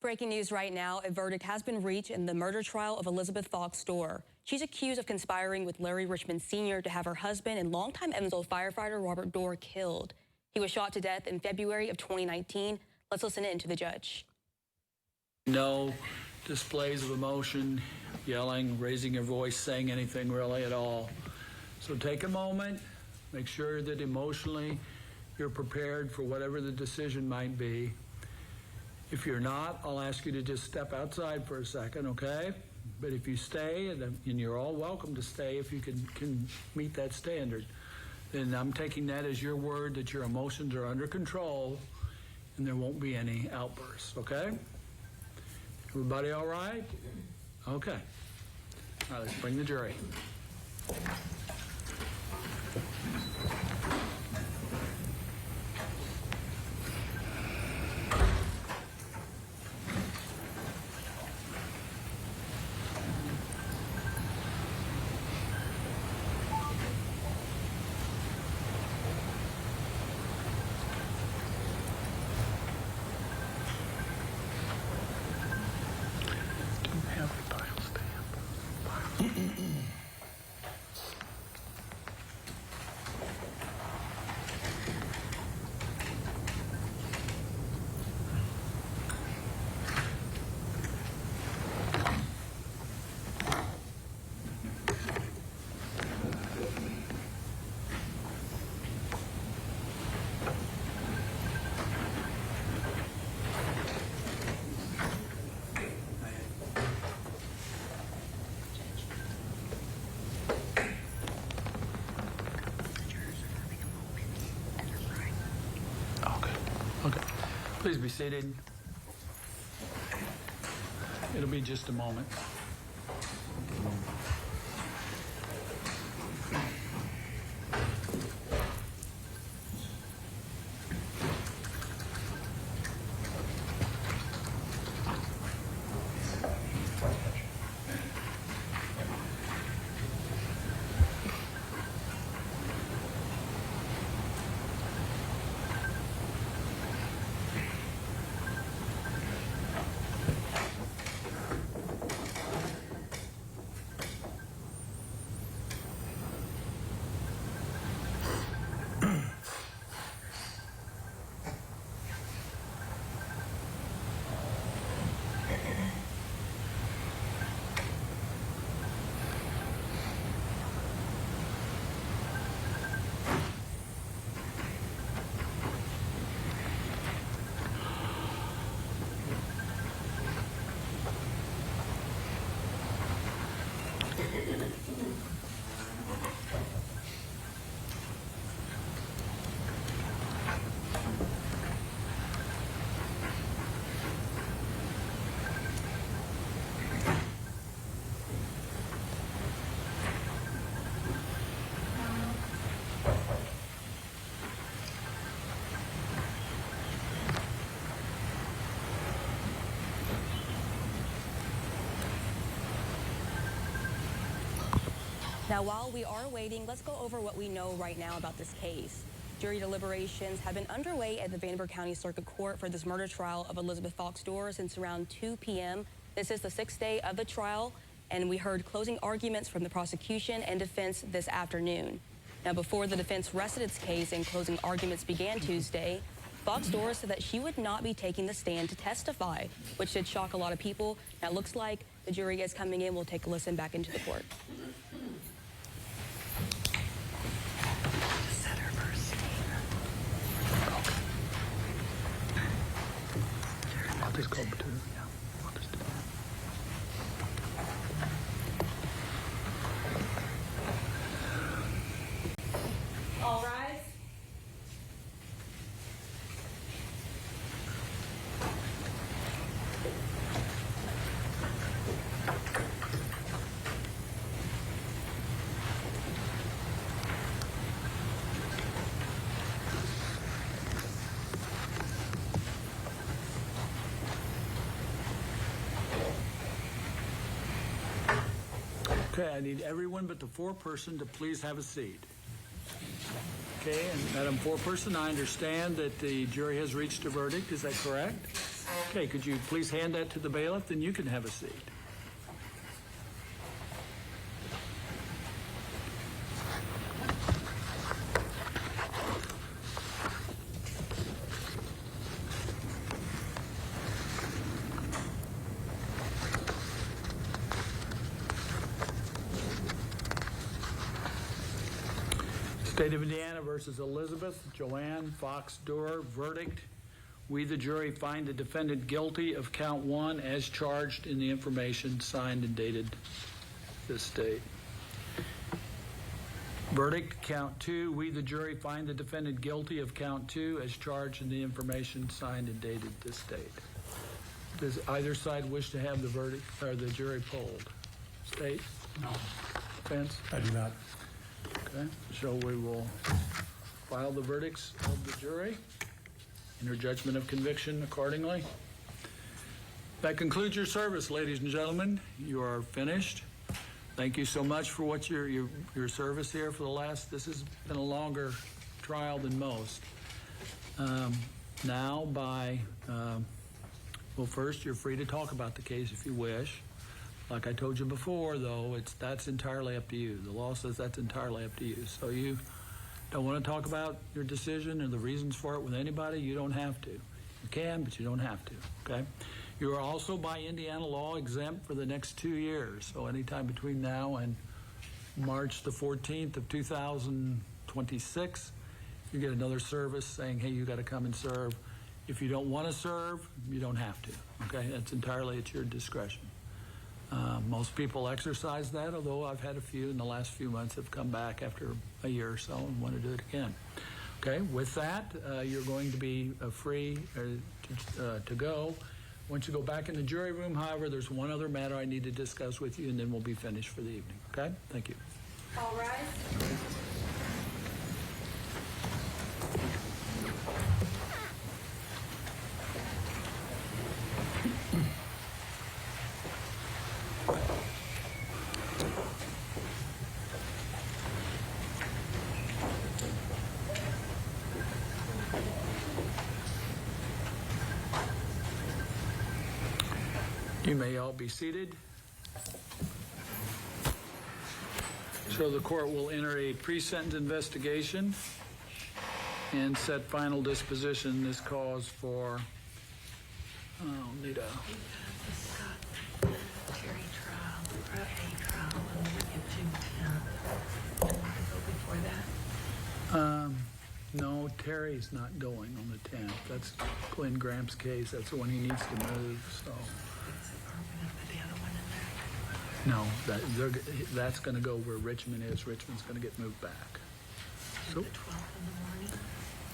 Breaking news right now, a verdict has been reached in the murder trial of Elizabeth Fox-Doerr. She's accused of conspiring with Larry Richmond Sr. to have her husband and longtime Evansville firefighter Robert Doerr killed. He was shot to death in February of 2019. Let's listen in to the judge. No displays of emotion, yelling, raising your voice, saying anything really at all. So take a moment, make sure that emotionally you're prepared for whatever the decision might be. If you're not, I'll ask you to just step outside for a second, okay? But if you stay, and you're all welcome to stay if you can meet that standard, then I'm taking that as your word that your emotions are under control and there won't be any outbursts, okay? Everybody all right? Okay. All right, let's bring the jury. Okay, please be seated. It'll be just a moment. Now, while we are waiting, let's go over what we know right now about this case. Jury deliberations have been underway at the Vanderbilt County Circuit Court for this murder trial of Elizabeth Fox-Doerr since around 2 p.m. This is the 6th day of the trial, and we heard closing arguments from the prosecution and defense this afternoon. Now, before the defense rested its case and closing arguments began Tuesday, Fox-Doerr said that she would not be taking the stand to testify, which did shock a lot of people. Now, it looks like the jury is coming in. We'll take a listen back into the court. I'll just go to, yeah, I'll just do that. All rise. Okay, I need everyone but the foreperson to please have a seat. Okay, and Madam Foreperson, I understand that the jury has reached a verdict. Is that correct? Okay, could you please hand that to the bailiff? Then you can have a seat. State of Indiana versus Elizabeth Joanne Fox-Doerr. Verdict: we, the jury, find the defendant guilty of count 1 as charged in the information signed and dated this date. Verdict: count 2, we, the jury, find the defendant guilty of count 2 as charged in the information signed and dated this date. Does either side wish to have the verdict or the jury polled? State? No. Defense? I do not. Okay, so we will file the verdicts of the jury, enter judgment of conviction accordingly. That concludes your service, ladies and gentlemen. You are finished. Thank you so much for what your service here for the last. This has been a longer trial than most. Now, well, first, you're free to talk about the case if you wish. Like I told you before, though, that's entirely up to you. The law says that's entirely up to you. So you don't want to talk about your decision or the reasons for it with anybody, you don't have to. You can, but you don't have to, okay? You are also, by Indiana law, exempt for the next 2 years. So anytime between now and March the 14th of 2026, you get another service saying, hey, you got to come and serve. If you don't want to serve, you don't have to, okay? That's entirely at your discretion. Most people exercise that, although I've had a few in the last few months have come back after a year or so and want to do it again. Okay, with that, you're going to be free to go. Once you go back in the jury room, however, there's one other matter I need to discuss with you, and then we'll be finished for the evening. Okay, thank you. All rise. You may all be seated. So the court will enter a pre-sentence investigation and set final disposition in this cause for, need a... Terry trial, Friday trial, and we get June 10th. And we can go before that. No, Terry's not going on the 10th. That's Glenn Graham's case. That's the one he needs to move, so... Are we gonna put the other one in there? No, that's going to go where Richmond is. Richmond's going to get moved back. So, The 12th in the morning?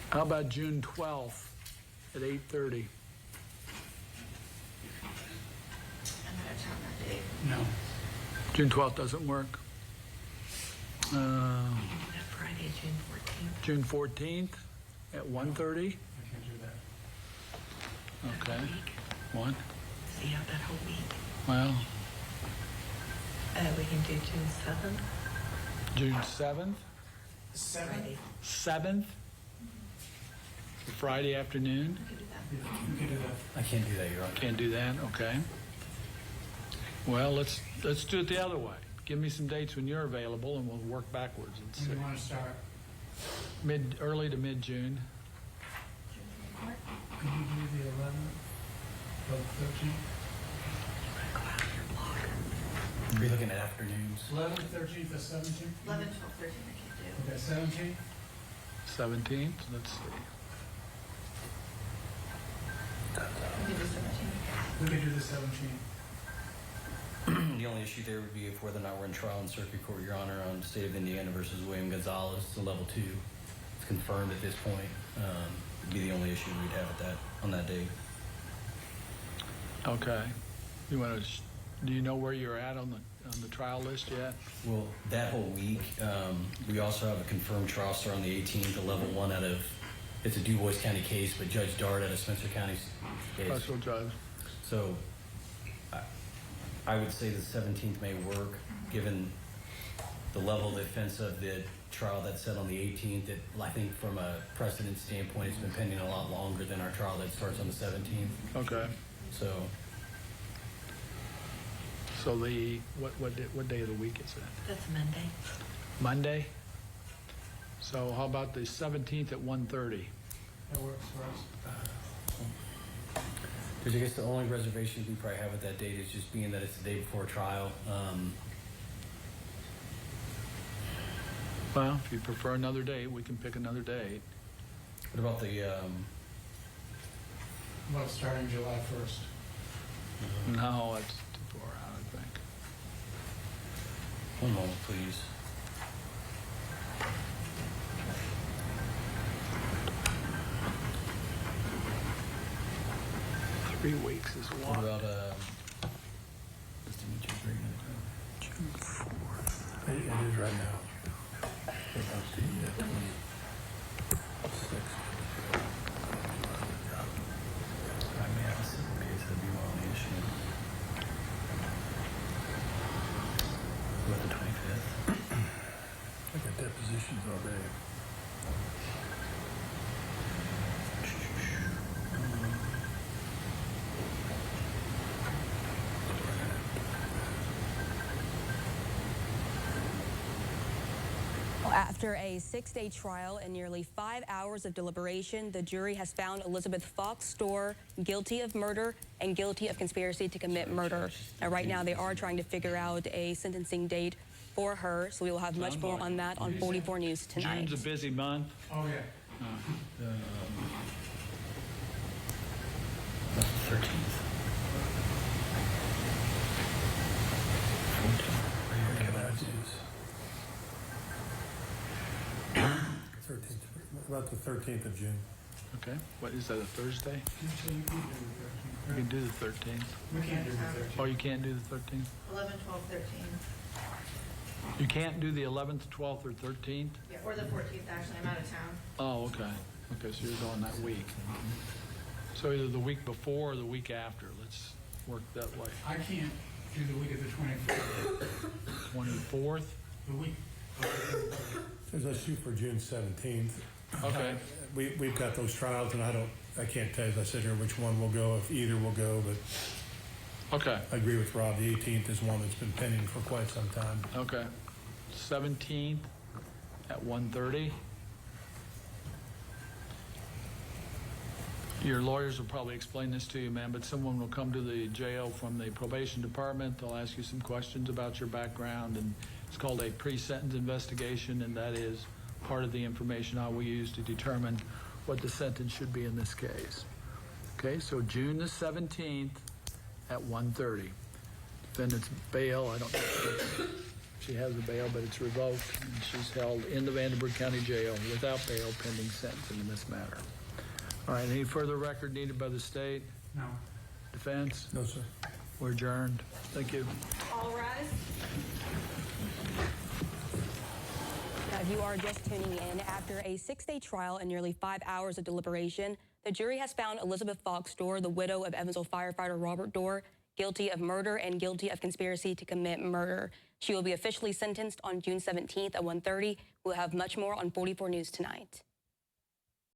how about June 12th at 8:30? And that's on that date. No. June 12th doesn't work. We can do that Friday, June 14th. June 14th at 1:30? I can't do that. Okay. That whole week. One. See how that whole week. Well, We can do June 7th, June 7th? Friday. 7th? Friday afternoon? We can do that. You can do that. I can't do that, Your Honor. Can't do that? Okay. Well, let's do it the other way. Give me some dates when you're available, and we'll work backwards. When It's do you want to start? early to mid-June. Could you do the 11th or the 13th? Are you looking at afternoons? 11th, 13th, or 17th? 11, 12, 13, I can do. Okay, 17th? 17th? Let's see. We can do 17. We could do the 17th. The only issue there would be if whether or not we're in trial in circuit court, Your Honor, on State of Indiana versus William Gonzalez, it's a level 2. It's confirmed at this point. Would be the only issue we'd have on that day. Okay. You want to? Do you know where you're at on the trial list yet? Well, that whole week, we also have a confirmed trial start on the 18th, a level 1 out of, it's a DuBois County case, but Judge Dart out of Spencer County case. Special judge. So I would say the 17th may work, given the level of the offense of the trial that's set on the 18th. I think from a precedent standpoint, it's been pending a lot longer than our trial that starts on the 17th. Okay. So So what day of the week is that? That's Monday. Monday? So how about the 17th at 1:30? That works for us. I guess the only reservations we probably have at that date is just being that it's the day before trial. Well, if you prefer another date, we can pick another date. What about the, Well, starting July 1st. No, it's too far out, I think. one moment, please. Three weeks is a What lot. about, just to meet you agreement? June 4th. It is right now. About the 26th. I may have a civil case that'd be my only issue. What about the 25th? I got depositions all day. After a 6-day trial and nearly 5 hours of deliberation, the jury has found Elizabeth Fox-Doerr guilty of murder and guilty of conspiracy to commit murder. Now, right now, they are trying to figure out a sentencing date for her, so we will have much more on that on 44 News tonight. June's a busy month. Oh, yeah. That's the 13th. 13th, about the 13th of June. Okay. What is that, a Thursday? So you can We do can do the 13th. We can't do the 13th. Oh, you can't do the 13th? 11, 12, 13. You can't do the 11th, 12th, or 13th? Yeah, or the 14th, actually. I'm out of town. Oh, okay. Okay, so you're going that week. So either the week before or the week after. Let's work that way. I can't do the week of the 24th. 24th? The week. There's a shoot for June 17th. Okay. We've got those trials, and I can't tell you as I sit here which one will go, if either will go, but Okay. I agree with Rob. The 18th is one that's been pending for quite some time. Okay. 17th at 1:30. Your lawyers will probably explain this to you, ma'am, but someone will come to the jail from the probation department. They'll ask you some questions about your background, and it's called a pre-sentence investigation, and that is part of the information I will use to determine what the sentence should be in this case. Okay, so June the 17th at 1:30. Defendant's bail, I don't know if she has a bail, but it's revoked, and she's held in the Vanderburgh County Jail without bail pending sentencing in this matter. All right, any further record needed by the state? No. Defense? No, sir. We're adjourned. Thank you. All rise. Now, if you are just tuning in, after a 6-day trial and nearly 5 hours of deliberation, the jury has found Elizabeth Fox-Doerr, the widow of Evansville firefighter Robert Doerr, guilty of murder and guilty of conspiracy to commit murder. She will be officially sentenced on June 17th at 1:30. We'll have much more on 44 News tonight.